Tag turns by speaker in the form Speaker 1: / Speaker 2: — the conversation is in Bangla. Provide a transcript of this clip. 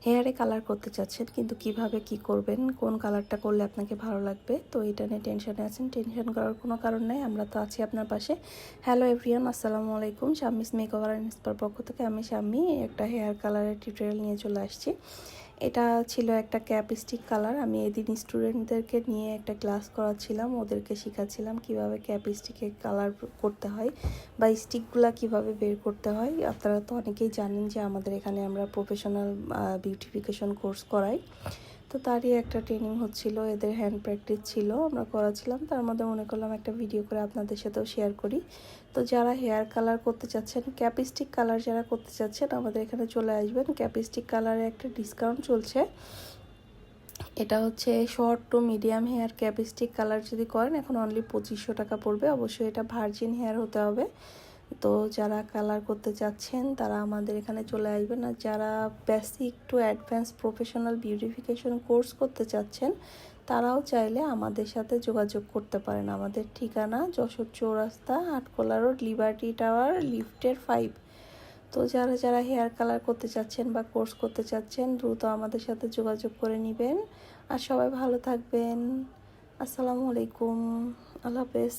Speaker 1: হেয়ারে কালার করতে চাচ্ছেন কিন্তু কিভাবে কি করবেন, কোন কালারটা করলে আপনাকে ভালো লাগবে, তো এটা নিয়ে টেনশনে আছেন। টেনশন করার কোনো কারণ নাই, আমরা তো আছি আপনার পাশে। হ্যালো এভরিওয়ান, আসসালামু আলাইকুম। শাম্মিস মেকওভার অ্যান্ড স্পার পক্ষ থেকে আমি শাম্মি একটা হেয়ার কালারের টিউটোরিয়াল নিয়ে চলে আসছি। এটা ছিল একটা ক্যাপ স্টিক কালার। আমি এদিন স্টুডেন্টদেরকে নিয়ে একটা ক্লাস করাচ্ছিলাম, ওদেরকে শেখাচ্ছিলাম কিভাবে ক্যাপ স্টিকে কালার করতে হয় বা স্টিকগুলা কিভাবে বের করতে হয়। আপনারা তো অনেকেই জানেন যে আমাদের এখানে আমরা প্রফেশনাল বিউটিফিকেশন কোর্স করাই, তো তারই একটা ট্রেনিং হচ্ছিল, এদের হ্যান্ড প্র্যাকটিস ছিল, আমরা করাচ্ছিলাম। তার মধ্যে মনে করলাম একটা ভিডিও করে আপনাদের সাথেও শেয়ার করি। তো যারা হেয়ার কালার করতে চাচ্ছেন, ক্যাপস্টিক কালার যারা করতে চাচ্ছেন, আমাদের এখানে চলে আসবেন। ক্যাপস্টিক কালারে একটা ডিসকাউন্ট চলছে। এটা হচ্ছে শর্ট টু মিডিয়াম হেয়ার ক্যাপস্টিক কালার যদি করেন, এখন অনলি 2500 টাকা পড়বে। অবশ্যই এটা ভার্জিন হেয়ার হতে হবে। তো যারা কালার করতে চাচ্ছেন তারা আমাদের এখানে চলে আসবেন। আর যারা basic to advance professional beautification course করতে চাচ্ছেন, তারাও চাইলে আমাদের সাথে যোগাযোগ করতে পারেন। আমাদের ঠিকানা যশোর চৌরাস্তা, আটকোলা রোড, লিবার্টি টাওয়ার, লিফটের 5। তো যারা যারা হেয়ার কালার করতে চাচ্ছেন বা কোর্স করতে চাচ্ছেন, দ্রুত আমাদের সাথে যোগাযোগ করে নেবেন। আর সবাই ভালো থাকবেন। আসসালামু আলাইকুম, আল্লাহ হাফেজ।